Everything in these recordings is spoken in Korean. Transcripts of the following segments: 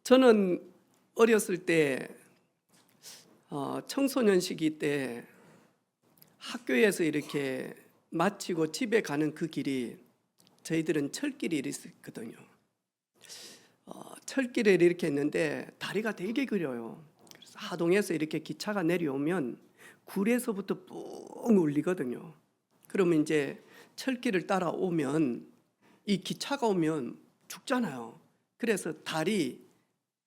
저는 어렸을 때 청소년 시기 때 학교에서 이렇게 마치고 집에 가는 그 길이 저희들은 철길이 있었거든요. 철길을 이렇게 했는데 다리가 되게 길어요. 그래서 하동에서 이렇게 기차가 내려오면 굴에서부터 뿡 울리거든요. 그러면 이제 철길을 따라오면 이 기차가 오면 죽잖아요. 그래서 다리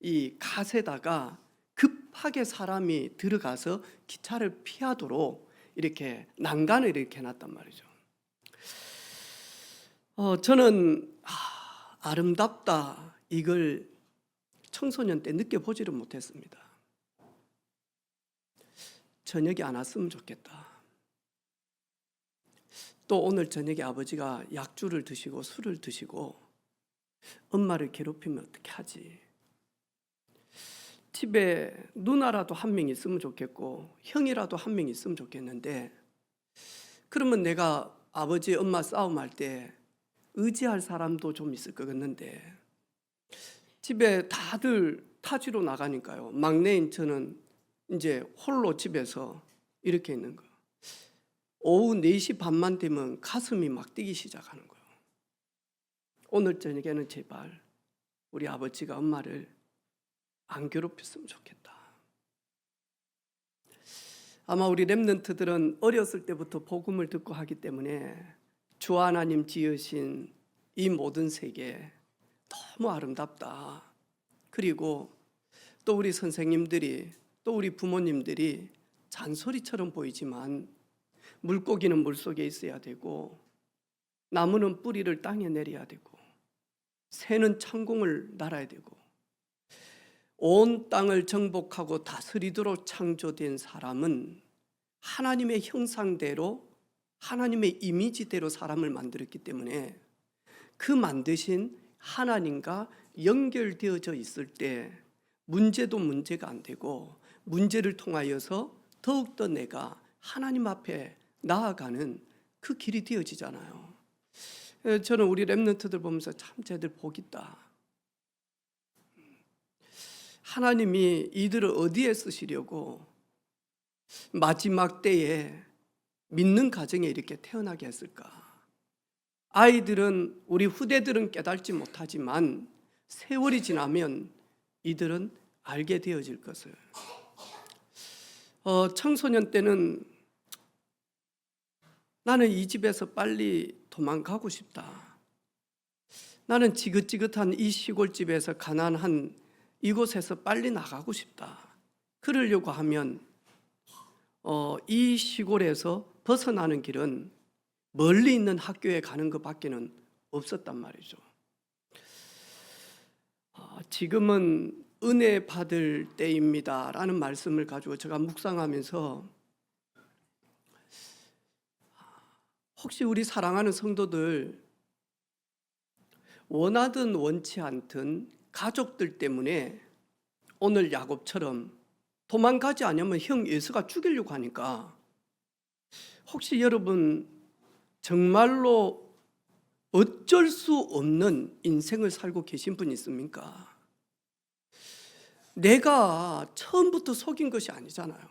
이 갓에다가 급하게 사람이 들어가서 기차를 피하도록 이렇게 난간을 이렇게 해놨단 말이죠. 저는 아름답다 이걸 청소년 때 느껴보지를 못했습니다. 저녁이 안 왔으면 좋겠다. 또 오늘 저녁에 아버지가 약주를 드시고 술을 드시고 엄마를 괴롭히면 어떻게 하지? 집에 누나라도 한 명 있으면 좋겠고 형이라도 한 명 있으면 좋겠는데, 그러면 내가 아버지 엄마 싸움할 때 의지할 사람도 좀 있을 것 같는데 집에 다들 타지로 나가니까요. 막내인 저는 이제 홀로 집에서 이렇게 있는 거예요. 오후 4시 반만 되면 가슴이 막 뛰기 시작하는 거예요. 오늘 저녁에는 제발 우리 아버지가 엄마를 안 괴롭혔으면 좋겠다. 아마 우리 렘넌트들은 어렸을 때부터 복음을 듣고 하기 때문에 주 하나님 지으신 이 모든 세계 너무 아름답다. 그리고 또 우리 선생님들이 또 우리 부모님들이 잔소리처럼 보이지만 물고기는 물속에 있어야 되고 나무는 뿌리를 땅에 내려야 되고 새는 창공을 날아야 되고 온 땅을 정복하고 다스리도록 창조된 사람은 하나님의 형상대로 하나님의 이미지대로 사람을 만들었기 때문에 그 만드신 하나님과 연결되어져 있을 때 문제도 문제가 안 되고 문제를 통하여서 더욱더 내가 하나님 앞에 나아가는 그 길이 되어지잖아요. 저는 우리 렘넌트들 보면서 참 쟤들 복 있다. 하나님이 이들을 어디에 쓰시려고 마지막 때에 믿는 가정에 이렇게 태어나게 했을까? 아이들은 우리 후대들은 깨닫지 못하지만 세월이 지나면 이들은 알게 되어질 것을. 청소년 때는 나는 이 집에서 빨리 도망가고 싶다. 나는 지긋지긋한 이 시골집에서 가난한 이곳에서 빨리 나가고 싶다. 그러려고 하면 이 시골에서 벗어나는 길은 멀리 있는 학교에 가는 것밖에는 없었단 말이죠. 지금은 은혜 받을 때입니다 라는 말씀을 가지고 제가 묵상하면서 혹시 우리 사랑하는 성도들 원하든 원치 않든 가족들 때문에 오늘 야곱처럼 도망가지 않으면 형 예수가 죽이려고 하니까 혹시 여러분 정말로 어쩔 수 없는 인생을 살고 계신 분 있습니까? 내가 처음부터 속인 것이 아니잖아요.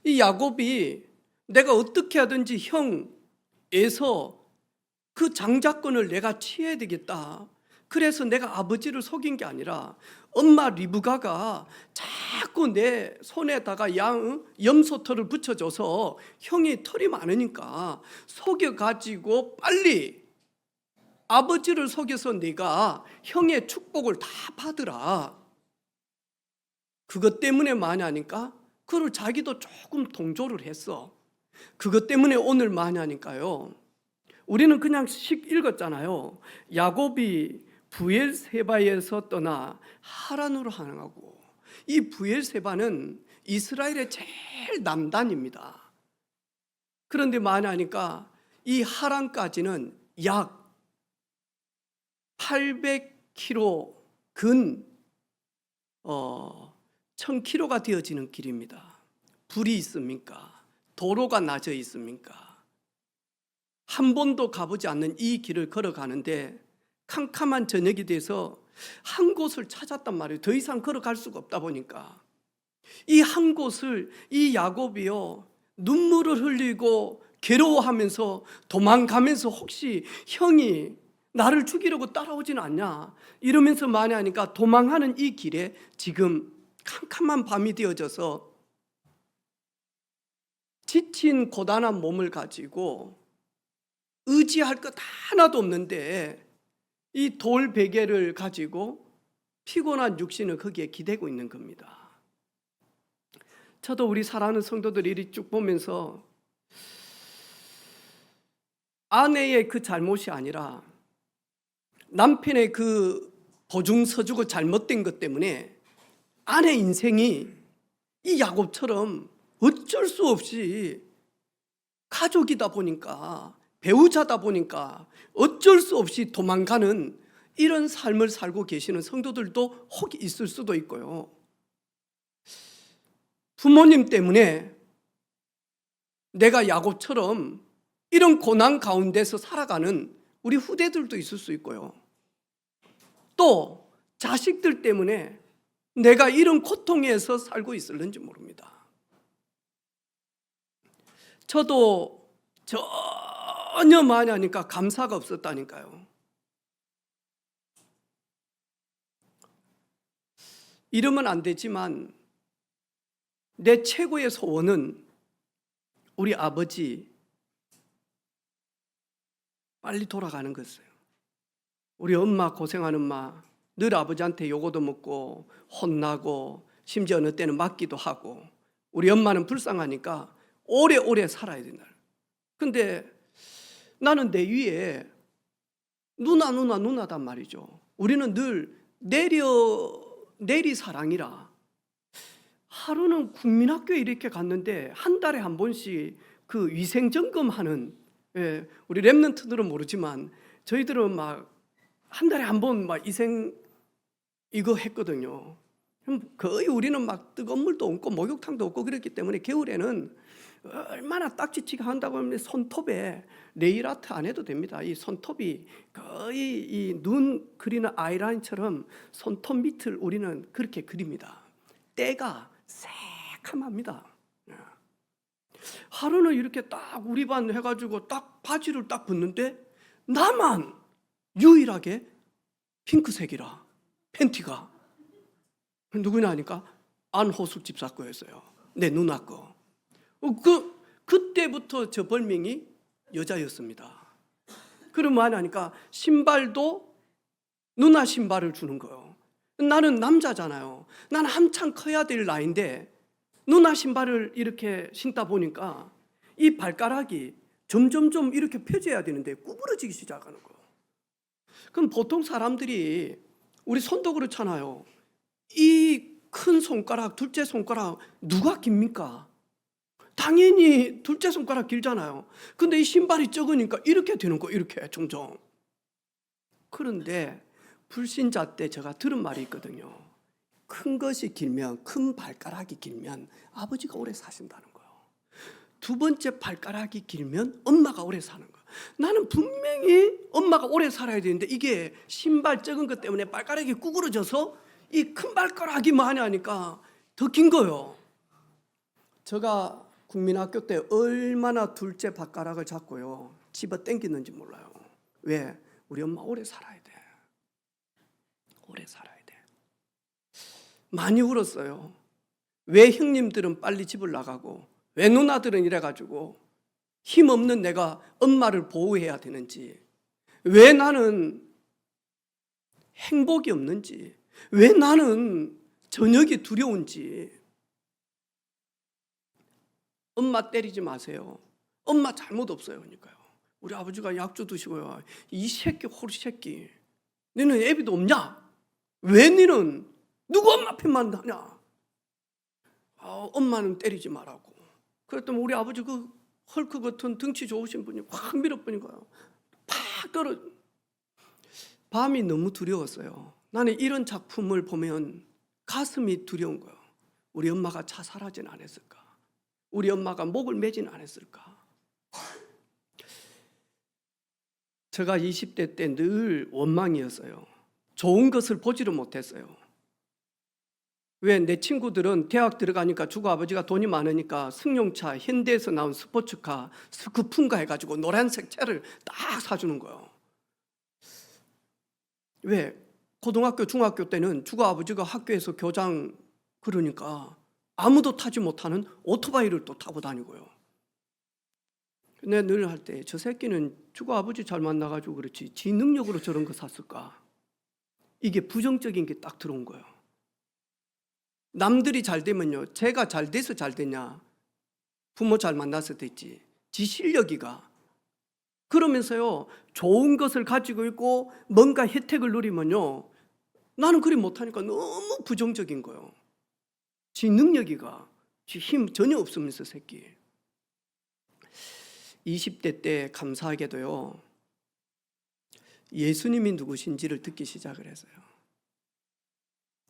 이 야곱이 내가 어떻게 하든지 형 에서 그 장자권을 내가 취해야 되겠다. 그래서 내가 아버지를 속인 게 아니라 엄마 리브가가 자꾸 내 손에다가 염소털을 붙여줘서 형이 털이 많으니까 속여가지고 빨리 아버지를 속여서 네가 형의 축복을 다 받으라. 그것 때문에 많이 하니까 그걸 자기도 조금 동조를 했어. 그것 때문에 오늘 많이 하니까요. 우리는 그냥 식 읽었잖아요. 야곱이 부엘세바에서 떠나 하란으로 향하고, 이 부엘세바는 이스라엘의 제일 남단입니다. 그런데 많이 하니까 이 하란까지는 약 800km 근 1000km가 되어지는 길입니다. 불이 있습니까? 도로가 낮아 있습니까? 한 번도 가보지 않는 이 길을 걸어가는데 캄캄한 저녁이 돼서 한 곳을 찾았단 말이에요. 더 이상 걸어갈 수가 없다 보니까 이 한 곳을 이 야곱이요 눈물을 흘리고 괴로워하면서 도망가면서 혹시 형이 나를 죽이려고 따라오지는 않냐 이러면서 많이 하니까 도망하는 이 길에 지금 캄캄한 밤이 되어져서 지친 고단한 몸을 가지고 의지할 것 하나도 없는데 이 돌 베개를 가지고 피곤한 육신을 거기에 기대고 있는 겁니다. 저도 우리 사랑하는 성도들이 이리 쭉 보면서 아내의 그 잘못이 아니라 남편의 그 보증서주고 잘못된 것 때문에 아내 인생이 이 야곱처럼 어쩔 수 없이 가족이다 보니까 배우자다 보니까 어쩔 수 없이 도망가는 이런 삶을 살고 계시는 성도들도 혹 있을 수도 있고요. 부모님 때문에 내가 야곱처럼 이런 고난 가운데서 살아가는 우리 후대들도 있을 수 있고요. 또 자식들 때문에 내가 이런 고통에서 살고 있을는지 모릅니다. 저도 전혀 많이 하니까 감사가 없었다니까요. 이러면 안 되지만 내 최고의 소원은 우리 아버지 빨리 돌아가는 거였어요. 우리 엄마 고생하는 엄마 늘 아버지한테 요거도 먹고 혼나고 심지어 어느 때는 맞기도 하고 우리 엄마는 불쌍하니까 오래오래 살아야 된다. 근데 나는 내 위에 누나단 말이죠. 우리는 늘 내리 사랑이라 하루는 국민학교에 이렇게 갔는데 한 달에 한 번씩 그 위생 점검하는 우리 랩런트들은 모르지만 저희들은 막 한 달에 한 번 막 위생 이거 했거든요. 거의 우리는 막 뜨거운 물도 없고 목욕탕도 없고 그랬기 때문에 겨울에는 얼마나 딱지치기 한다고 하면 손톱에 네일 아트 안 해도 됩니다. 이 손톱이 거의 이 눈 그리는 아이라인처럼 손톱 밑을 우리는 그렇게 그립니다. 때가 새카맣니다. 하루는 이렇게 딱 우리 반 해가지고 딱 바지를 딱 벗는데 나만 유일하게 핑크색이라 팬티가 누구냐 하니까 안호숙 집사 거였어요. 내 누나 거. 그때부터 저 별명이 여자였습니다. 그럼 뭐하냐 하니까 신발도 누나 신발을 주는 거예요. 나는 남자잖아요. 난 한참 커야 될 나이인데 누나 신발을 이렇게 신다 보니까 이 발가락이 점점점 이렇게 펴져야 되는데 구부러지기 시작하는 거예요. 그럼 보통 사람들이 우리 손도 그렇잖아요. 이 큰 손가락, 둘째 손가락 누가 깁니까? 당연히 둘째 손가락 길잖아요. 근데 이 신발이 적으니까 이렇게 되는 거 이렇게 종종. 그런데 불신자 때 제가 들은 말이 있거든요. 큰 것이 길면 큰 발가락이 길면 아버지가 오래 사신다는 거예요. 두 번째 발가락이 길면 엄마가 오래 사는 거예요. 나는 분명히 엄마가 오래 살아야 되는데 이게 신발 적은 것 때문에 발가락이 구부러져서 이 큰 발가락이 많이 하니까 더 긴 거예요. 제가 국민학교 때 얼마나 둘째 발가락을 잡고요 집어 당기는지 몰라요. 왜? 우리 엄마 오래 살아야 돼. 오래 살아야 돼. 많이 울었어요. 왜 형님들은 빨리 집을 나가고 왜 누나들은 이래가지고 힘없는 내가 엄마를 보호해야 되는지, 왜 나는 행복이 없는지, 왜 나는 저녁이 두려운지. 엄마 때리지 마세요. 엄마 잘못 없어요. 그러니까요. 우리 아버지가 약주 드시고요. 이 새끼 호리 새끼, 너는 애비도 없냐? 왜 너는 누구 엄마 편만 하냐? 엄마는 때리지 말라고. 그랬더니 우리 아버지 그 헐크 같은 덩치 좋으신 분이 확 밀어버리고요. 팍 떨어. 밤이 너무 두려웠어요. 나는 이런 작품을 보면 가슴이 두려운 거예요. 우리 엄마가 자살하진 않았을까? 우리 엄마가 목을 매진 않았을까? 제가 20대 때 늘 원망이었어요. 좋은 것을 보지를 못했어요. 왜? 내 친구들은 대학 들어가니까 주고 아버지가 돈이 많으니까 승용차, 현대에서 나온 스포츠카, 스쿠픈가 해가지고 노란색 차를 딱 사주는 거예요. 왜? 고등학교, 중학교 때는 주고 아버지가 학교에서 교장 그러니까 아무도 타지 못하는 오토바이를 또 타고 다니고요. 내가 늘 할 때 저 새끼는 주고 아버지 잘 만나가지고 그렇지 지 능력으로 저런 거 샀을까? 이게 부정적인 게 딱 들어온 거예요. 남들이 잘 되면요, 제가 잘 돼서 잘 되냐? 부모 잘 만나서 됐지. 지 실력이가. 그러면서요, 좋은 것을 가지고 있고 뭔가 혜택을 누리면요, 나는 그리 못하니까 너무 부정적인 거예요. 지 능력이가, 지 힘 전혀 없으면서 새끼. 20대 때 감사하게도요, 예수님이 누구신지를 듣기 시작을 했어요.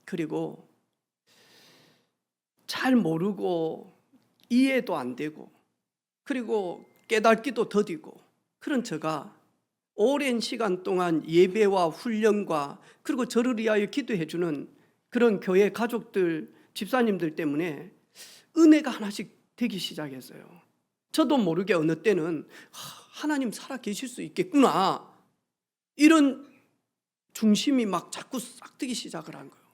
그리고 잘 모르고 이해도 안 되고 그리고 깨닫기도 더디고 그런 제가 오랜 시간 동안 예배와 훈련과 그리고 저를 위하여 기도해 주는 그런 교회 가족들, 집사님들 때문에 은혜가 하나씩 되기 시작했어요. 저도 모르게 어느 때는 하나님 살아 계실 수 있겠구나 이런 중심이 막 자꾸 싹 트기 시작을 한 거예요.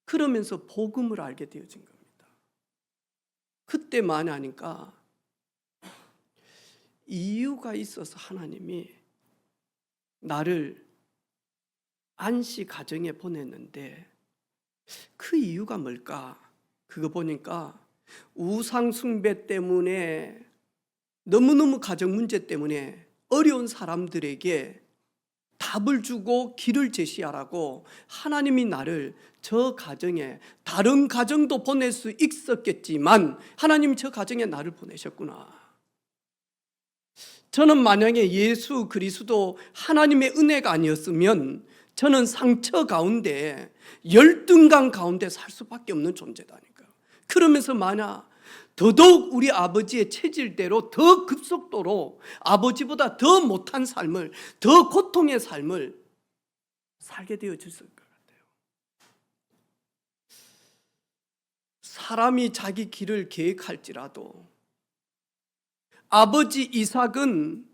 그러면서 복음을 알게 되어진 겁니다. 그때만 하니까 이유가 있어서 하나님이 나를 안시 가정에 보냈는데 그 이유가 뭘까? 그거 보니까 우상 숭배 때문에 너무너무 가정 문제 때문에 어려운 사람들에게 답을 주고 길을 제시하라고 하나님이 나를 저 가정에 다른 가정도 보낼 수 있었겠지만 하나님이 저 가정에 나를 보내셨구나. 저는 만약에 예수 그리스도 하나님의 은혜가 아니었으면 저는 상처 가운데 열등감 가운데 살 수밖에 없는 존재다니까요. 그러면서 만약 더더욱 우리 아버지의 체질대로 더 급속도로 아버지보다 더 못한 삶을, 더 고통의 삶을 살게 되어졌을 것 같아요. 사람이 자기 길을 계획할지라도 아버지 이삭은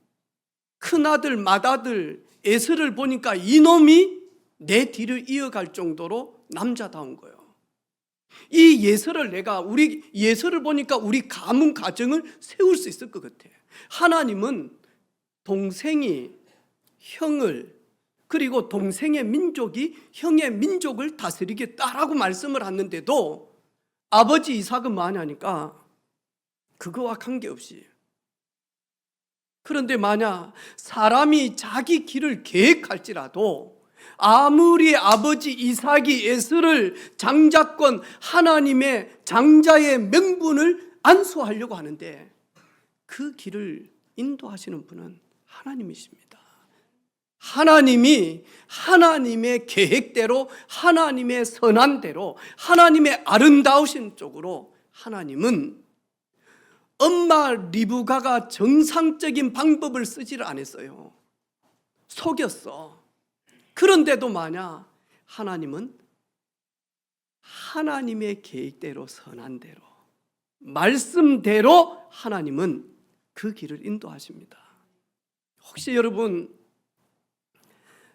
큰아들 맏아들 에서를 보니까 이놈이 내 뒤를 이어갈 정도로 남자다운 거예요. 이 예서를 우리 예서를 보니까 우리 가문 가정을 세울 수 있을 것 같아. 하나님은 동생이 형을 그리고 동생의 민족이 형의 민족을 다스리겠다라고 말씀을 하는데도 아버지 이삭은 뭐하냐니까 그거와 관계없이. 그런데 만약 사람이 자기 길을 계획할지라도 아무리 아버지 이삭이 에서를 장자권 하나님의 장자의 명분을 안수하려고 하는데 그 길을 인도하시는 분은 하나님이십니다. 하나님이 하나님의 계획대로 하나님의 선한대로 하나님의 아름다우신 쪽으로 하나님은 엄마 리브가가 정상적인 방법을 쓰지를 않았어요. 속였어. 그런데도 만약 하나님은 하나님의 계획대로 선한대로 말씀대로 하나님은 그 길을 인도하십니다. 혹시 여러분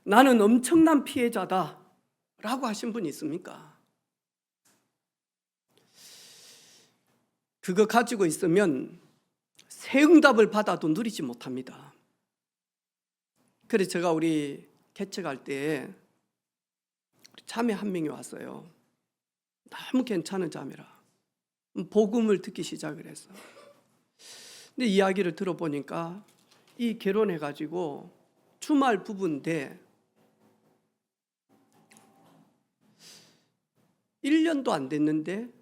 나는 엄청난 피해자다 라고 하신 분 있습니까? 그거 가지고 있으면 새 응답을 받아도 누리지 못합니다. 그래서 제가 우리 개척할 때 자매 한 명이 왔어요. 너무 괜찮은 자매라. 복음을 듣기 시작을 했어. 근데 이야기를 들어보니까 이 결혼해가지고 주말 부부인데 1년도 안 됐는데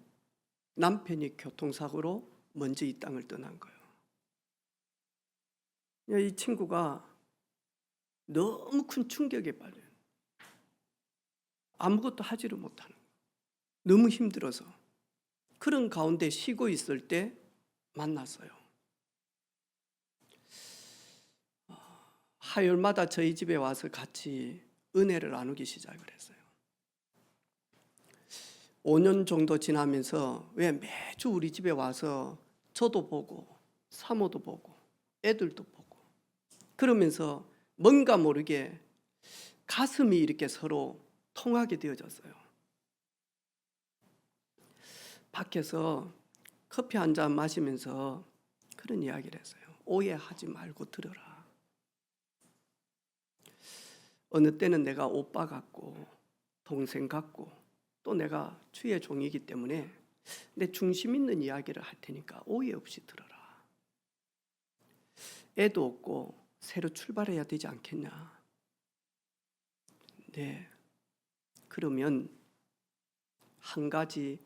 남편이 교통사고로 먼저 이 땅을 떠난 거예요. 이 친구가 너무 큰 충격에 빠져요. 아무것도 하지를 못하는 거예요. 너무 힘들어서. 그런 가운데 쉬고 있을 때 만났어요. 화요일마다 저희 집에 와서 같이 은혜를 나누기 시작을 했어요. 5년 정도 지나면서 왜 매주 우리 집에 와서 저도 보고 사모도 보고 애들도 보고 그러면서 뭔가 모르게 가슴이 이렇게 서로 통하게 되어졌어요. 밖에서 커피 한 잔 마시면서 그런 이야기를 했어요. 오해하지 말고 들어라. 어느 때는 내가 오빠 같고 동생 같고 또 내가 주의 종이기 때문에 내 중심 있는 이야기를 할 테니까 오해 없이 들어라. 애도 없고 새로 출발해야 되지 않겠냐. 네. 그러면 한 가지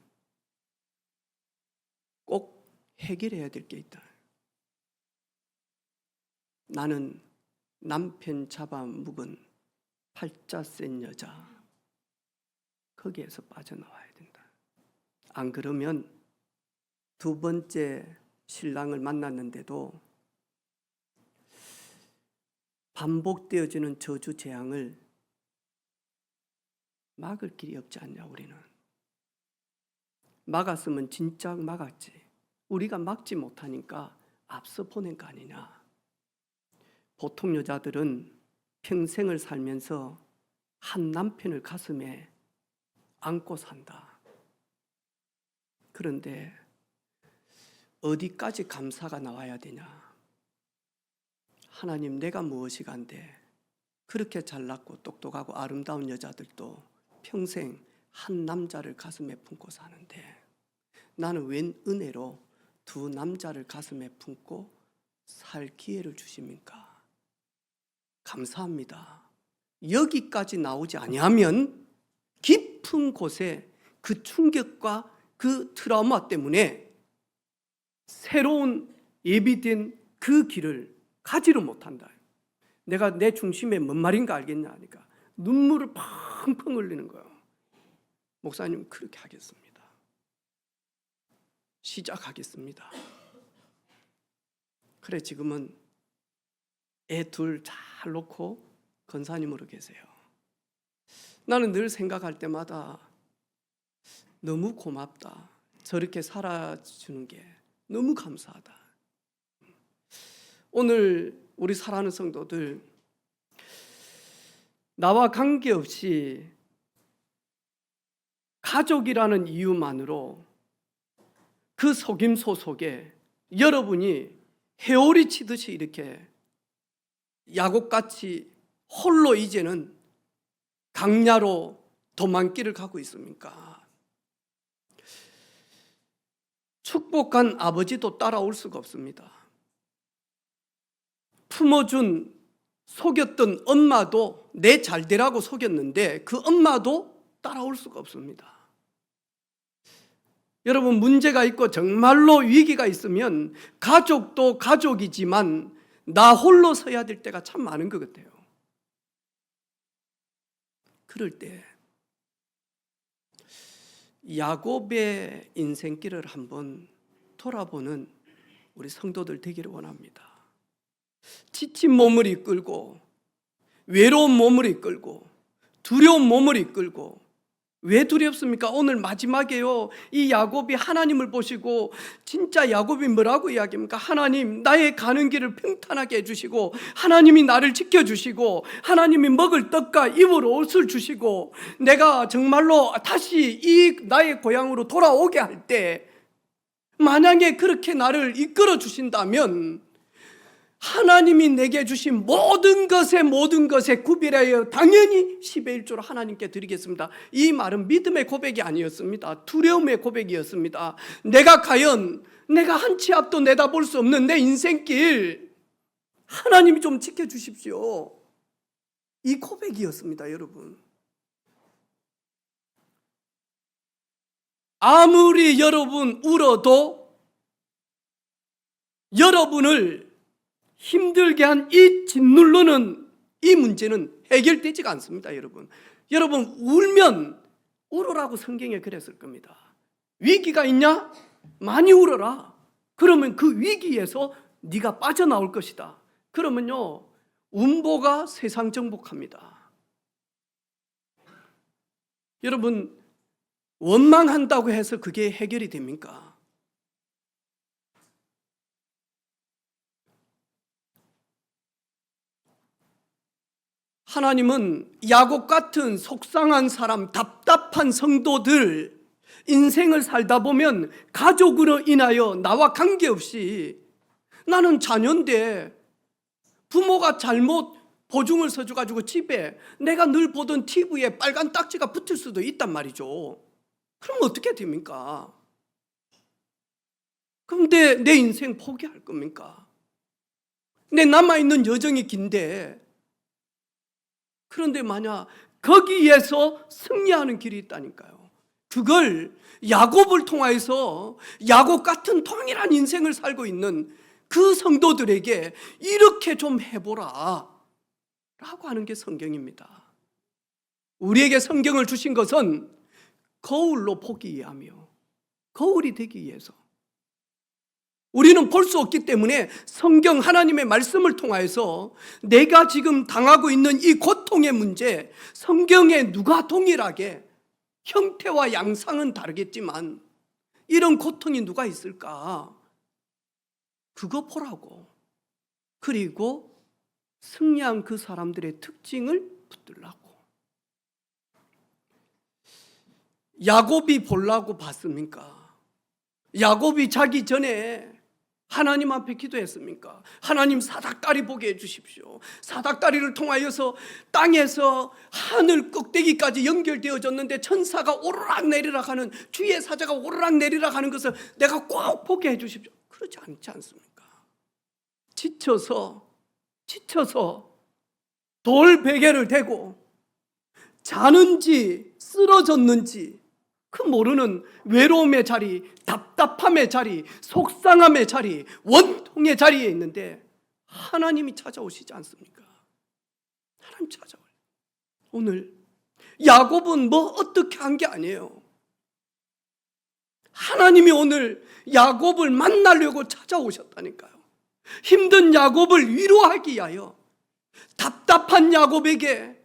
꼭 해결해야 될 게 있다. 나는 남편 잡아묵은 팔자 센 여자, 거기에서 빠져나와야 된다. 안 그러면 두 번째 신랑을 만났는데도 반복되어지는 저주 재앙을 막을 길이 없지 않냐. 우리는 막았으면 진짜 막았지. 우리가 막지 못하니까 앞서 보낸 거 아니냐. 보통 여자들은 평생을 살면서 한 남편을 가슴에 안고 산다. 그런데 어디까지 감사가 나와야 되냐. 하나님, 내가 무엇이 간데 그렇게 잘났고 똑똑하고 아름다운 여자들도 평생 한 남자를 가슴에 품고 사는데 나는 웬 은혜로 두 남자를 가슴에 품고 살 기회를 주십니까? 감사합니다. 여기까지 나오지 아니하면 깊은 곳에 그 충격과 그 트라우마 때문에 새로운 예비된 그 길을 가지를 못한다. 내가 내 중심에 뭔 말인가 알겠냐 하니까 눈물을 펑펑 흘리는 거예요. 목사님, 그렇게 하겠습니다. 시작하겠습니다. 그래, 지금은 애 둘 잘 놓고 권사님으로 계세요. 나는 늘 생각할 때마다 너무 고맙다. 저렇게 살아주는 게 너무 감사하다. 오늘 우리 사랑하는 성도들, 나와 관계없이 가족이라는 이유만으로 그 속임소 속에 여러분이 회오리 치듯이 이렇게 야곱같이 홀로 이제는 강야로 도망길을 가고 있습니까? 축복한 아버지도 따라올 수가 없습니다. 품어준 속였던 엄마도 내 잘되라고 속였는데 그 엄마도 따라올 수가 없습니다. 여러분, 문제가 있고 정말로 위기가 있으면 가족도 가족이지만 나 홀로 서야 될 때가 참 많은 것 같아요. 그럴 때 야곱의 인생길을 한번 돌아보는 우리 성도들 되기를 원합니다. 지친 몸을 이끌고 외로운 몸을 이끌고 두려운 몸을 이끌고 왜 두렵습니까? 오늘 마지막에요. 이 야곱이 하나님을 보시고 진짜 야곱이 뭐라고 이야기합니까? 하나님, 나의 가는 길을 평탄하게 해주시고 하나님이 나를 지켜주시고 하나님이 먹을 떡과 입을 옷을 주시고 내가 정말로 다시 이 나의 고향으로 돌아오게 할 때 만약에 그렇게 나를 이끌어 주신다면 하나님이 내게 주신 모든 것에 구별하여 당연히 10의 1조로 하나님께 드리겠습니다. 이 말은 믿음의 고백이 아니었습니다. 두려움의 고백이었습니다. 내가 과연 내가 한 치 앞도 내다볼 수 없는 내 인생길 하나님이 좀 지켜주십시오. 이 고백이었습니다. 여러분, 아무리 여러분 울어도 여러분을 힘들게 한 이 짓눌러는 이 문제는 해결되지가 않습니다. 여러분 울면 울으라고 성경에 그랬을 겁니다. 위기가 있냐? 많이 울어라. 그러면 그 위기에서 네가 빠져나올 것이다. 그러면요, 운보가 세상 정복합니다. 여러분, 원망한다고 해서 그게 해결이 됩니까? 하나님은 야곱 같은 속상한 사람, 답답한 성도들 인생을 살다 보면 가족으로 인하여 나와 관계없이 나는 자녀인데 부모가 잘못 보증을 서줘가지고 집에 내가 늘 보던 TV에 빨간 딱지가 붙을 수도 있단 말이죠. 그럼 어떻게 됩니까? 그런데 내 인생 포기할 겁니까? 내 남아있는 여정이 긴데, 그런데 만약 거기에서 승리하는 길이 있다니까요. 그걸 야곱을 통하여서 야곱 같은 동일한 인생을 살고 있는 그 성도들에게 이렇게 좀 해보라 라고 하는 게 성경입니다. 우리에게 성경을 주신 것은 거울로 보기 위하며 거울이 되기 위해서, 우리는 볼 수 없기 때문에 성경 하나님의 말씀을 통하여서 내가 지금 당하고 있는 이 고통의 문제, 성경에 누가 동일하게, 형태와 양상은 다르겠지만 이런 고통이 누가 있을까? 그거 보라고. 그리고 승리한 그 사람들의 특징을 붙들라고. 야곱이 보려고 봤습니까? 야곱이 자기 전에 하나님 앞에 기도했습니까? 하나님, 사닥다리 보게 해주십시오. 사닥다리를 통하여서 땅에서 하늘 꼭대기까지 연결되어졌는데 천사가 오르락 내리락 하는, 주의 사자가 오르락 내리락 하는 것을 내가 꼭 보게 해주십시오. 그렇지 않지 않습니까? 지쳐서 돌 베개를 대고 자는지 쓰러졌는지 그 모르는 외로움의 자리, 답답함의 자리, 속상함의 자리, 원통의 자리에 있는데 하나님이 찾아오시지 않습니까? 하나님 찾아와요. 오늘 야곱은 뭐 어떻게 한 게 아니에요. 하나님이 오늘 야곱을 만나려고 찾아오셨다니까요. 힘든 야곱을 위로하기 위하여, 답답한 야곱에게,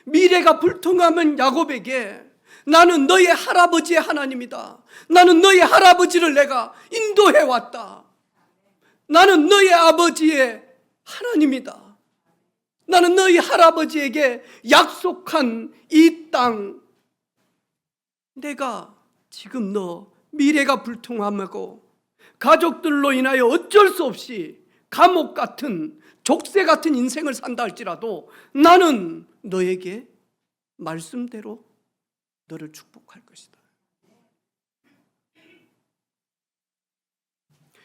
미래가 불통하면 야곱에게 나는 너의 할아버지의 하나님이다. 나는 너의 할아버지를 내가 인도해 왔다. 나는 너의 아버지의 하나님이다. 나는 너희 할아버지에게 약속한 이 땅, 내가 지금 너 미래가 불통하고 가족들로 인하여 어쩔 수 없이 감옥 같은, 족쇄 같은 인생을 산다 할지라도 나는 너에게 말씀대로 너를 축복할 것이다.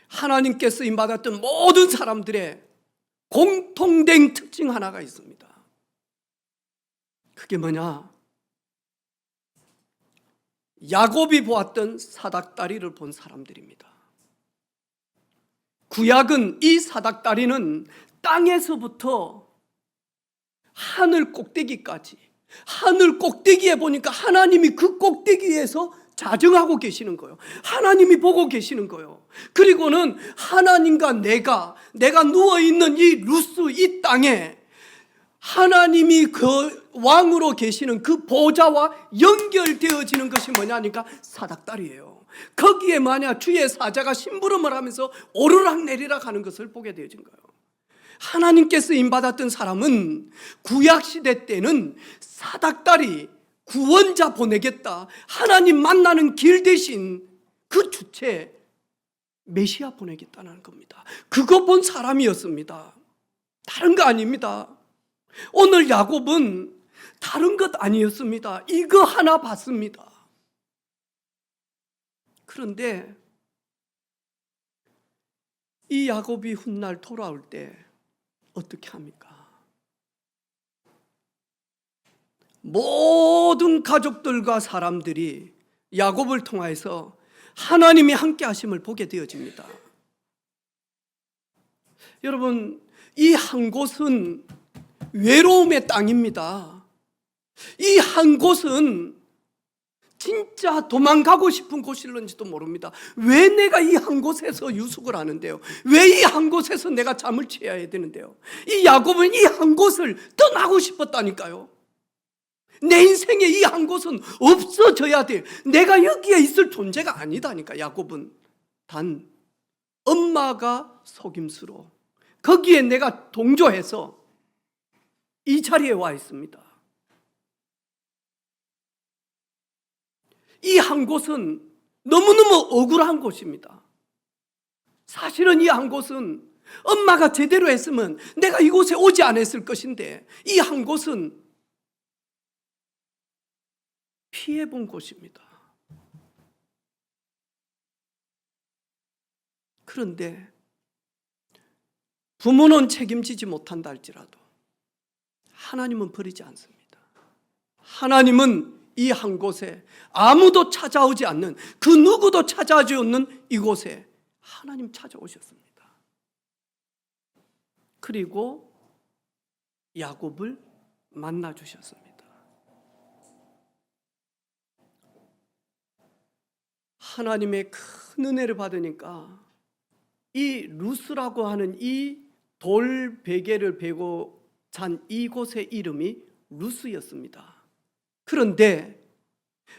하나님께 쓰임받았던 모든 사람들의 공통된 특징 하나가 있습니다. 그게 뭐냐? 야곱이 보았던 사닥다리를 본 사람들입니다. 구약은 이 사닥다리는 땅에서부터 하늘 꼭대기까지, 하늘 꼭대기에 보니까 하나님이 그 꼭대기에서 자정하고 계시는 거예요. 하나님이 보고 계시는 거예요. 그리고는 하나님과 내가 누워있는 이 루스, 이 땅에 하나님이 그 왕으로 계시는 그 보좌와 연결되어지는 것이 뭐냐니까 사닥다리예요. 거기에 만약 주의 사자가 심부름을 하면서 오르락 내리락 하는 것을 보게 되어진 거예요. 하나님께 쓰임받았던 사람은 구약시대 때는 사닥다리, 구원자 보내겠다, 하나님 만나는 길 대신 그 주체 메시아 보내겠다는 겁니다. 그거 본 사람이었습니다. 다른 거 아닙니다. 오늘 야곱은 다른 것 아니었습니다. 이거 하나 봤습니다. 그런데 이 야곱이 훗날 돌아올 때 어떻게 합니까? 모든 가족들과 사람들이 야곱을 통해서 하나님이 함께 하심을 보게 되어집니다. 여러분, 이 한 곳은 외로움의 땅입니다. 이 한 곳은 진짜 도망가고 싶은 곳일런지도 모릅니다. 왜 내가 이 한 곳에서 유숙을 하는데요? 왜 이 한 곳에서 내가 잠을 취해야 되는데요? 이 야곱은 이 한 곳을 떠나고 싶었다니까요. 내 인생에 이 한 곳은 없어져야 돼. 내가 여기에 있을 존재가 아니다니까. 야곱은 단 엄마가 속임수로 거기에 내가 동조해서 이 자리에 와 있습니다. 이 한 곳은 너무너무 억울한 곳입니다. 사실은 이 한 곳은 엄마가 제대로 했으면 내가 이곳에 오지 않았을 것인데, 이 한 곳은 피해본 곳입니다. 그런데 부모는 책임지지 못한다 할지라도 하나님은 버리지 않습니다. 하나님은 이 한 곳에 아무도 찾아오지 않는, 그 누구도 찾아오지 않는 이곳에 하나님 찾아오셨습니다. 그리고 야곱을 만나 주셨습니다. 하나님의 큰 은혜를 받으니까 이 루스라고 하는 이 돌 베개를 베고 잔 이곳의 이름이 루스였습니다. 그런데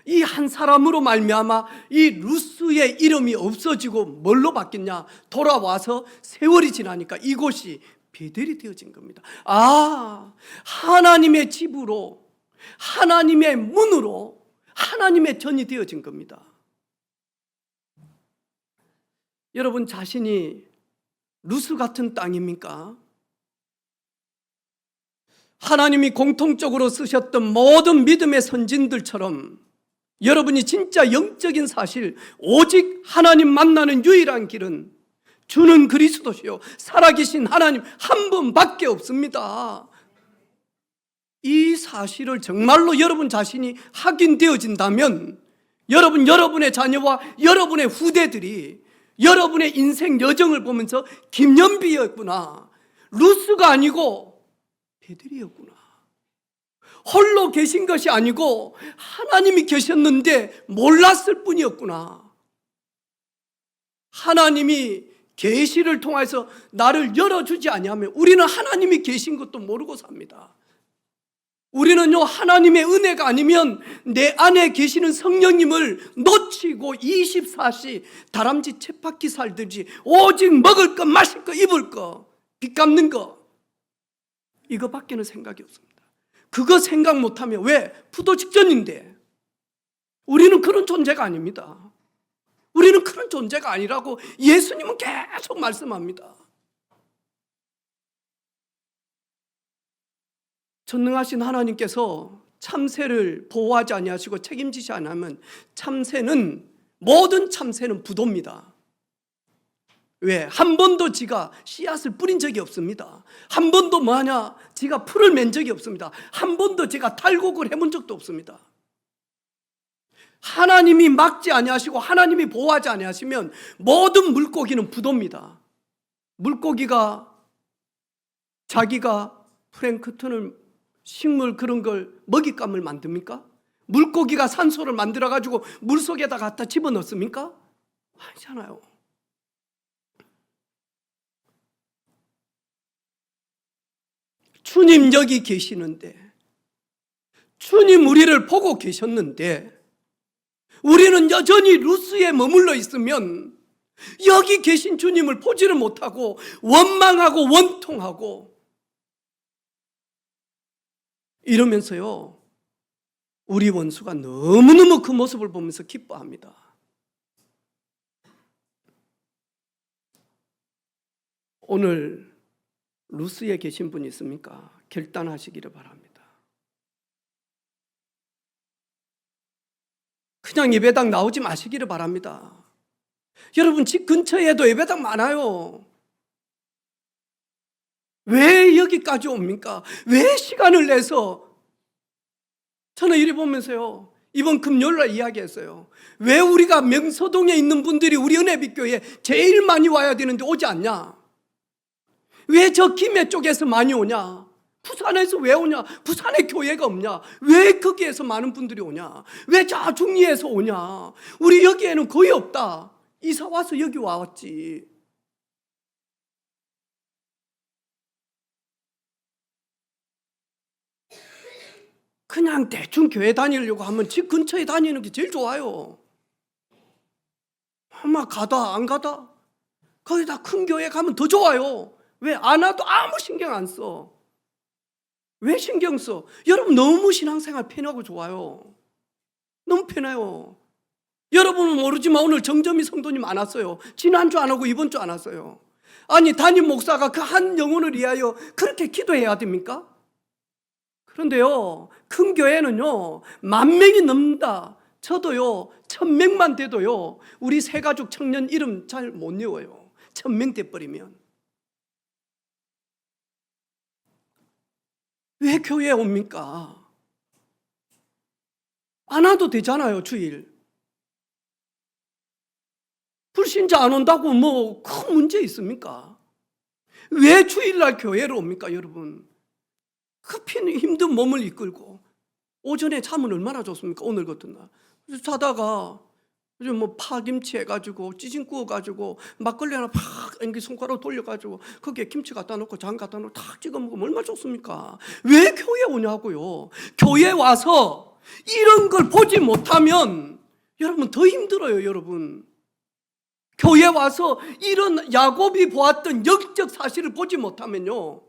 이 한 사람으로 말미암아 이 루스의 이름이 없어지고 뭘로 바뀌었냐? 돌아와서 세월이 지나니까 이곳이 베델이 되어진 겁니다. 아, 하나님의 집으로, 하나님의 문으로, 하나님의 전이 되어진 겁니다. 여러분 자신이 루스 같은 땅입니까? 하나님이 공통적으로 쓰셨던 모든 믿음의 선진들처럼 여러분이 진짜 영적인 사실, 오직 하나님 만나는 유일한 길은 주는 그리스도시요 살아계신 하나님 한 분밖에 없습니다. 이 사실을 정말로 여러분 자신이 확인되어진다면 여러분, 여러분의 자녀와 여러분의 후대들이 여러분의 인생 여정을 보면서 김연비였구나, 루스가 아니고 베델이었구나, 홀로 계신 것이 아니고 하나님이 계셨는데 몰랐을 뿐이었구나, 하나님이 계시를 통해서 나를 열어주지 아니하면 우리는 하나님이 계신 것도 모르고 삽니다. 우리는요, 하나님의 은혜가 아니면 내 안에 계시는 성령님을 놓치고 24시 다람쥐 쳇바퀴 살듯이 오직 먹을 것, 마실 것, 입을 것, 빚 갚는 것, 이거밖에는 생각이 없습니다. 그거 생각 못하면, 왜? 부도 직전인데. 우리는 그런 존재가 아닙니다. 우리는 그런 존재가 아니라고 예수님은 계속 말씀합니다. 전능하신 하나님께서 참새를 보호하지 아니하시고 책임지지 않으면 모든 참새는 부도입니다. 왜? 한 번도 지가 씨앗을 뿌린 적이 없습니다. 한 번도 지가 풀을 맨 적이 없습니다. 한 번도 지가 탈곡을 해본 적도 없습니다. 하나님이 막지 아니하시고 하나님이 보호하지 아니하시면 모든 물고기는 부도입니다. 물고기가 자기가 플랭크톤을, 식물 그런 걸 먹잇감을 만듭니까? 물고기가 산소를 만들어 가지고 물속에다 갖다 집어넣습니까? 아니잖아요. 주님 여기 계시는데, 주님 우리를 보고 계셨는데 우리는 여전히 루스에 머물러 있으면 여기 계신 주님을 보지를 못하고 원망하고 원통하고 이러면서요, 우리 원수가 너무너무 그 모습을 보면서 기뻐합니다. 오늘 루스에 계신 분 있습니까? 결단하시기를 바랍니다. 그냥 예배당 나오지 마시기를 바랍니다. 여러분 집 근처에도 예배당 많아요. 왜 여기까지 옵니까? 왜 시간을 내서? 저는 이리 보면서요, 이번 금요일날 이야기했어요. 왜 우리가 명서동에 있는 분들이 우리 은혜빛교회에 제일 많이 와야 되는데 오지 않냐? 왜 저 김해 쪽에서 많이 오냐? 부산에서 왜 오냐? 부산에 교회가 없냐? 왜 거기에서 많은 분들이 오냐? 왜 저 중리에서 오냐? 우리 여기에는 거의 없다. 이사 와서 여기 와왔지. 그냥 대충 교회 다니려고 하면 집 근처에 다니는 게 제일 좋아요. 막 가다 안 가다 거기다 큰 교회 가면 더 좋아요. 왜? 안 와도 아무 신경 안 써. 왜 신경 써? 여러분 너무 신앙생활 편하고 좋아요. 너무 편해요. 여러분은 모르지만 오늘 정점이 성도님 안 왔어요. 지난주 안 오고 이번 주 안 왔어요. 아니 담임 목사가 그 한 영혼을 위하여 그렇게 기도해야 됩니까? 그런데요, 큰 교회는요 10,000명이 넘는다. 저도요 1,000명만 돼도요 우리 새가족 청년 이름 잘 못 외워요. 1,000명 돼버리면. 왜 교회에 옵니까? 안 와도 되잖아요. 주일 불신자 안 온다고 뭐 큰 문제 있습니까? 왜 주일날 교회를 옵니까 여러분? 급히 힘든 몸을 이끌고 오전에 잠은 얼마나 좋습니까? 오늘 같은 날 그래서 자다가 요즘 뭐 파김치 해가지고 찌짐 구워가지고 막걸리 하나 팍 이렇게 손가락 돌려가지고 거기에 김치 갖다 놓고 장 갖다 놓고 탁 찍어 먹으면 얼마나 좋습니까? 왜 교회 오냐고요? 교회 와서 이런 걸 보지 못하면 여러분 더 힘들어요. 여러분 교회 와서 이런 야곱이 보았던 역적 사실을 보지 못하면요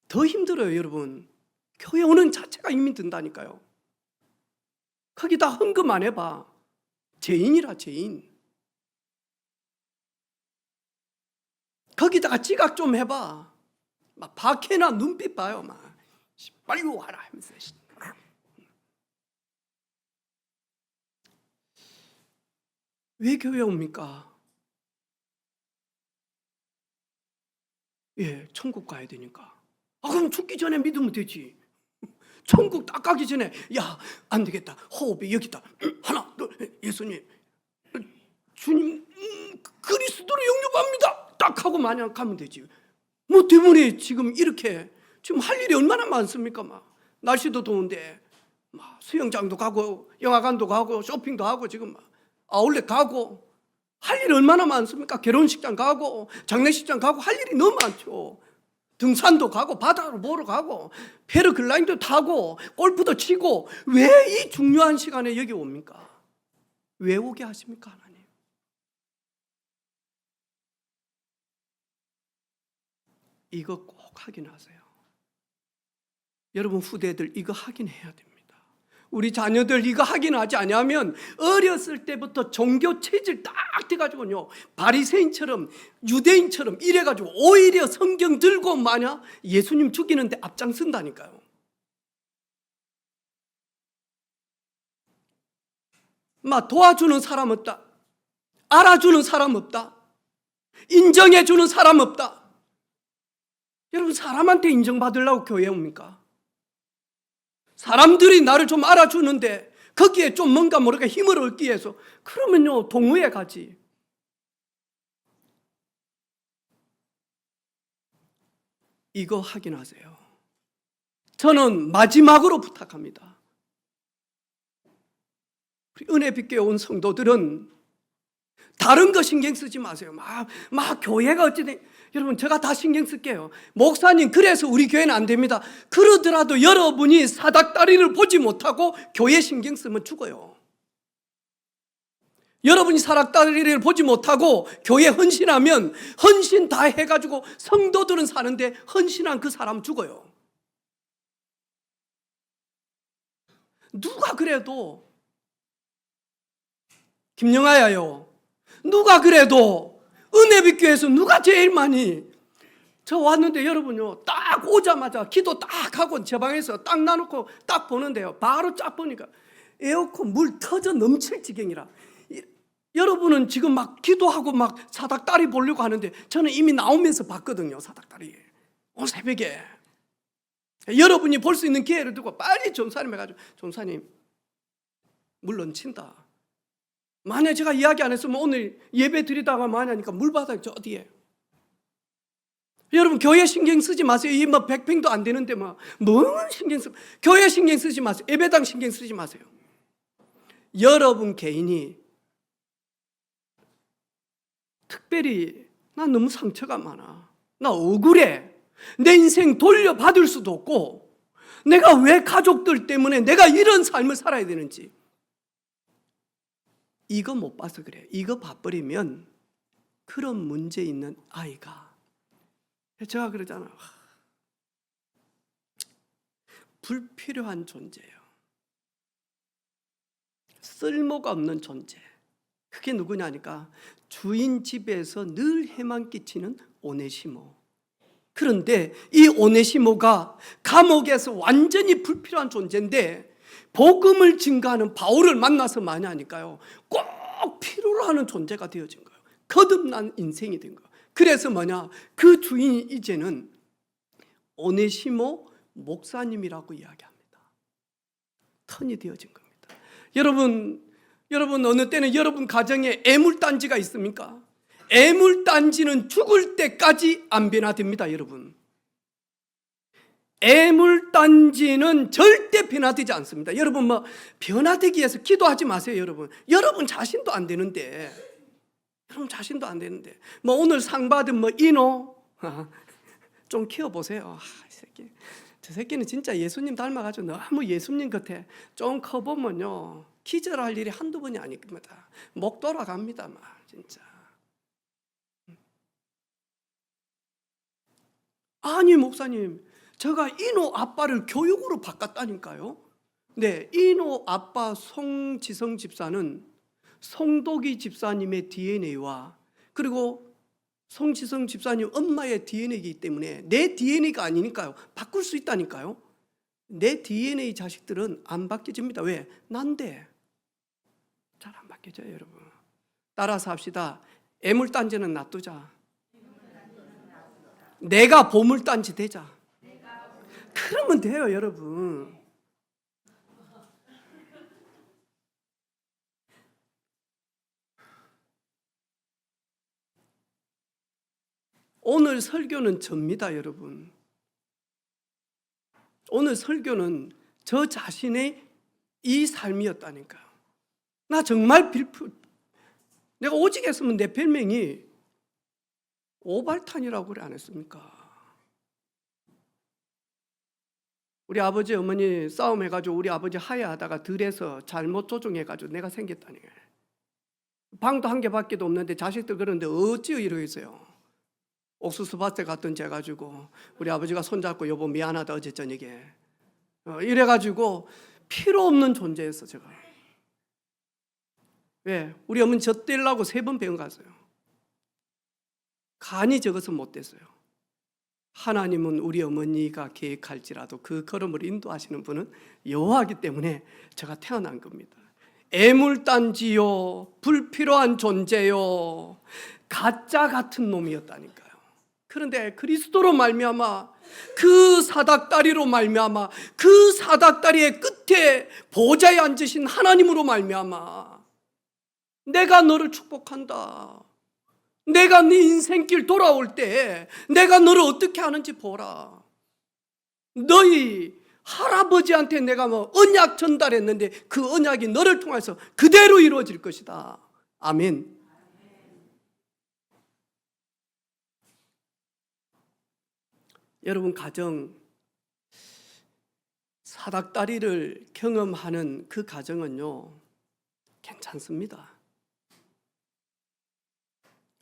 더 힘들어요. 여러분 교회 오는 자체가 힘이 든다니까요. 거기다 헌금 안 해봐. 죄인이라 죄인. 거기다가 지각 좀 해봐. 막 박해나 눈빛 봐요. 막 빨리 와라 하면서. 왜 교회 옵니까? 예, 천국 가야 되니까. 그럼 죽기 전에 믿으면 되지. 천국 딱 가기 전에 야, 안 되겠다. 호흡이 여기다. 하나, 둘, 예수님, 주님, 그리스도로 영접합니다. 딱 하고 마냥 가면 되지. 뭐 때문에 지금 이렇게 지금 할 일이 얼마나 많습니까? 막 날씨도 더운데 막 수영장도 가고 영화관도 가고 쇼핑도 하고 지금 막 아울렛 가고 할 일이 얼마나 많습니까? 결혼식장 가고 장례식장 가고 할 일이 너무 많죠. 등산도 가고 바다로 보러 가고 패러글라이딩도 타고 골프도 치고 왜 이 중요한 시간에 여기 옵니까? 왜 오게 하십니까 하나님? 이거 꼭 확인하세요. 여러분 후대들 이거 확인해야 됩니다. 우리 자녀들 이거 확인하지 않으면 어렸을 때부터 종교 체질 딱 돼가지고요 바리새인처럼 유대인처럼 이래가지고 오히려 성경 들고 마냥 예수님 죽이는데 앞장선다니까요. 막 도와주는 사람 없다. 알아주는 사람 없다. 인정해주는 사람 없다. 여러분 사람한테 인정받으려고 교회에 옵니까? 사람들이 나를 좀 알아주는데 거기에 좀 뭔가 모르게 힘을 얻기 위해서 그러면요 동호회 가지. 이거 확인하세요. 저는 마지막으로 부탁합니다. 우리 은혜 빚게 온 성도들은 다른 거 신경 쓰지 마세요. 막 교회가 어찌된 여러분 제가 다 신경 쓸게요. 목사님 그래서 우리 교회는 안 됩니다. 그러더라도 여러분이 사닥다리를 보지 못하고 교회 신경 쓰면 죽어요. 여러분이 사닥다리를 보지 못하고 교회 헌신하면 헌신 다 해가지고 성도들은 사는데 헌신한 그 사람 죽어요. 누가 그래도 김영아야요. 누가 그래도 은혜빛교회에서 누가 제일 많이 저 왔는데 여러분요 딱 오자마자 기도 딱 하고 제 방에서 딱 놔놓고 딱 보는데요 바로 쫙 보니까 에어컨 물 터져 넘칠 지경이라 여러분은 지금 막 기도하고 막 사닥다리 보려고 하는데 저는 이미 나오면서 봤거든요. 사닥다리 오늘 새벽에 여러분이 볼 수 있는 기회를 두고 빨리 전사님 해가지고 전사님 물 넘친다. 만약 제가 이야기 안 했으면 오늘 예배 드리다가 만약니까 물바닥 저 어디에 여러분 교회 신경 쓰지 마세요. 이 뭐 100평도 안 되는데 뭔 신경 쓰 교회 신경 쓰지 마세요. 예배당 신경 쓰지 마세요. 여러분 개인이 특별히 나 너무 상처가 많아. 나 억울해. 내 인생 돌려받을 수도 없고 내가 왜 가족들 때문에 내가 이런 삶을 살아야 되는지. 이거 못 봐서 그래. 이거 봐버리면 그런 문제 있는 아이가, 제가 그러잖아요. 불필요한 존재예요. 쓸모가 없는 존재. 그게 누구냐니까 주인 집에서 늘 해만 끼치는 오네시모. 그런데 이 오네시모가 감옥에서 완전히 불필요한 존재인데 복음을 증거하는 바울을 만나서 많이 하니까요, 꼭 필요로 하는 존재가 되어진 거예요. 거듭난 인생이 된 거예요. 그래서 뭐냐, 그 주인이 이제는 오네시모 목사님이라고 이야기합니다. 턴이 되어진 겁니다. 여러분 어느 때는 여러분 가정에 애물단지가 있습니까? 애물단지는 죽을 때까지 안 변화됩니다, 여러분. 애물단지는 절대 변화되지 않습니다. 여러분 뭐 변화되기 위해서 기도하지 마세요, 여러분. 여러분 자신도 안 되는데, 뭐 오늘 상 받은 뭐 인호 좀 키워보세요. 이 새끼, 저 새끼는 진짜 예수님 닮아가지고 너무 예수님 같아. 좀 커보면요 기절할 일이 한두 번이 아닙니다. 목 돌아갑니다, 막 진짜. 아니 목사님, 제가 인호 아빠를 교육으로 바꿨다니까요. 네, 인호 아빠 송지성 집사는 송도기 집사님의 DNA와 그리고 송지성 집사님 엄마의 DNA이기 때문에 내 DNA가 아니니까요, 바꿀 수 있다니까요. 내 DNA 자식들은 안 바뀌집니다. 왜? 난데 잘 안 바뀌어져요, 여러분. 따라서 합시다. 애물단지는 놔두자. 내가 보물단지 되자. 그러면 돼요, 여러분. 오늘 설교는 접니다, 여러분. 오늘 설교는 저 자신의 이 삶이었다니까요. 나 정말 내가 오직 했으면 내 별명이 오발탄이라고 그래 안 했습니까? 우리 아버지 어머니 싸움해가지고 우리 아버지 하야하다가 들에서 잘못 조종해가지고 내가 생겼다니까요. 방도 한 개밖에 없는데 자식들 그러는데 어찌 이러겠어요. 옥수수 밭에 갔던지 해가지고 우리 아버지가 손잡고 여보 미안하다 어제 저녁에 이래가지고 필요 없는 존재였어 제가. 왜? 우리 어머니 저 떼려고 3번 병원 갔어요. 간이 적어서 못 됐어요. 하나님은 우리 어머니가 계획할지라도 그 걸음을 인도하시는 분은 여호와이기 때문에 제가 태어난 겁니다. 애물단지요, 불필요한 존재요, 가짜 같은 놈이었다니까요. 그런데 그리스도로 말미암아, 그 사닥다리로 말미암아, 그 사닥다리의 끝에 보좌에 앉으신 하나님으로 말미암아 내가 너를 축복한다. 내가 네 인생길 돌아올 때 내가 너를 어떻게 하는지 보라. 너희 할아버지한테 내가 뭐 언약 전달했는데 그 언약이 너를 통해서 그대로 이루어질 것이다. 아멘. 여러분 가정, 사닥다리를 경험하는 그 가정은요 괜찮습니다.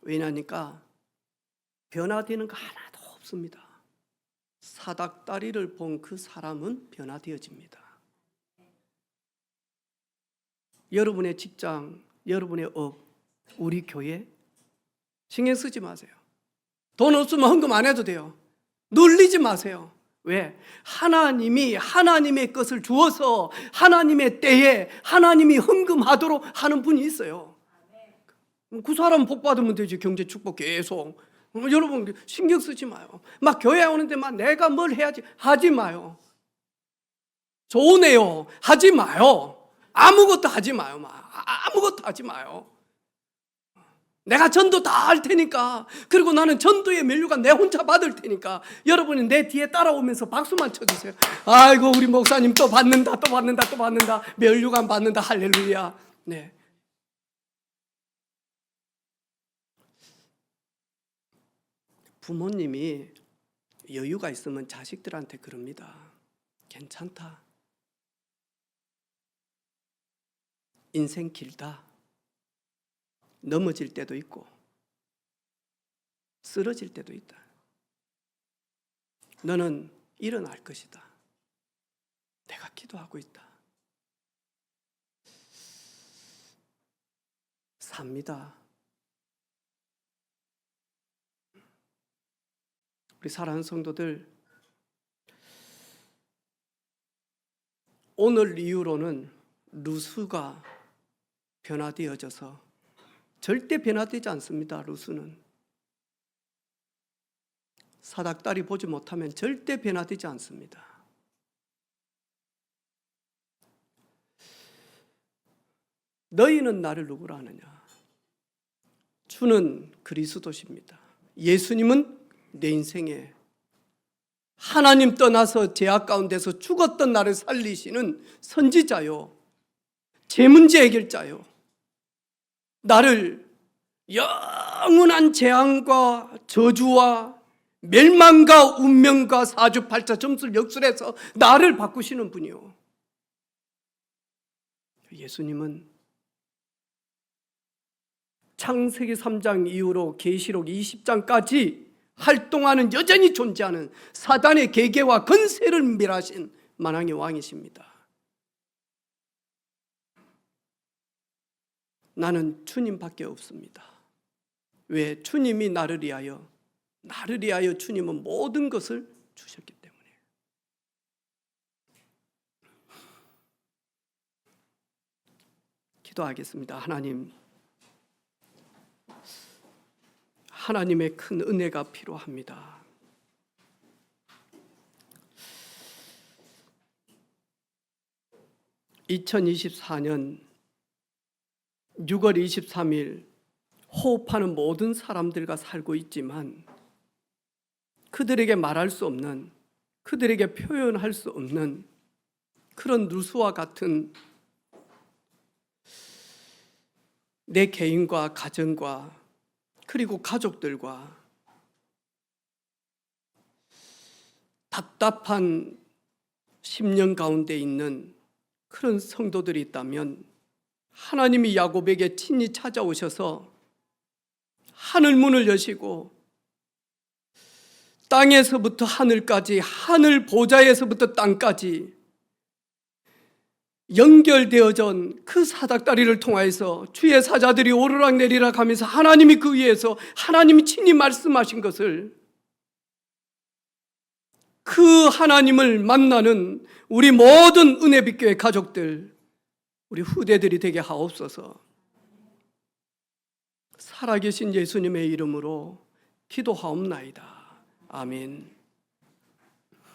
왜냐니까 변화되는 거 하나도 없습니다. 사닥다리를 본 그 사람은 변화되어집니다. 여러분의 직장, 여러분의 업, 우리 교회 신경 쓰지 마세요. 돈 없으면 헌금 안 해도 돼요. 놀리지 마세요. 왜? 하나님이 하나님의 것을 주어서 하나님의 때에 하나님이 헌금하도록 하는 분이 있어요. 그 사람 복 받으면 되지. 경제 축복 계속. 여러분 신경 쓰지 마요. 막 교회 오는데 막 내가 뭘 해야지 하지 마요. 좋으네요. 하지 마요. 아무것도 하지 마요. 아무것도 하지 마요. 내가 전도 다 할 테니까, 그리고 나는 전도의 면류관 내 혼자 받을 테니까 여러분이 내 뒤에 따라오면서 박수만 쳐주세요. 아이고 우리 목사님 또 받는다, 또 받는다, 또 받는다, 면류관 받는다, 할렐루야. 네. 부모님이 여유가 있으면 자식들한테 그럽니다. 괜찮다. 인생 길다. 넘어질 때도 있고 쓰러질 때도 있다. 너는 일어날 것이다. 내가 기도하고 있다. 삽니다. 우리 사랑하는 성도들, 오늘 이후로는 루스가 변화되어져서 절대 변화되지 않습니다. 루스는 사닥다리 보지 못하면 절대 변화되지 않습니다. 너희는 나를 누구라 하느냐? 주는 그리스도십니다. 예수님은 내 인생에 하나님 떠나서 죄악 가운데서 죽었던 나를 살리시는 선지자요, 제 문제 해결자요, 나를 영원한 재앙과 저주와 멸망과 운명과 사주팔자 점수를 역술해서 나를 바꾸시는 분이요. 예수님은 창세기 3장 이후로 계시록 20장까지 활동하는, 여전히 존재하는 사단의 계계와 건세를 멸하신 만왕의 왕이십니다. 나는 주님밖에 없습니다. 왜? 주님이 나를 위하여 주님은 모든 것을 주셨기 때문에. 기도하겠습니다. 하나님의 큰 은혜가 필요합니다. (2024년 6월 23일) 호흡하는 모든 사람들과 살고 있지만 그들에게 말할 수 없는, 그들에게 표현할 수 없는 그런 루스와 같은 내 개인과 가정과 그리고 가족들과 답답한 심령 가운데 있는 그런 성도들이 있다면 하나님이 야곱에게 친히 찾아오셔서 하늘 문을 여시고 땅에서부터 하늘까지, 하늘 보좌에서부터 땅까지 연결되어진 그 사닥다리를 통하여서 주의 사자들이 오르락내리락 하면서 하나님이 그 위에서 하나님이 친히 말씀하신 것을, 그 하나님을 만나는 우리 모든 은혜빛교회 가족들, 우리 후대들이 되게 하옵소서. 살아계신 예수님의 이름으로 기도하옵나이다. 아멘.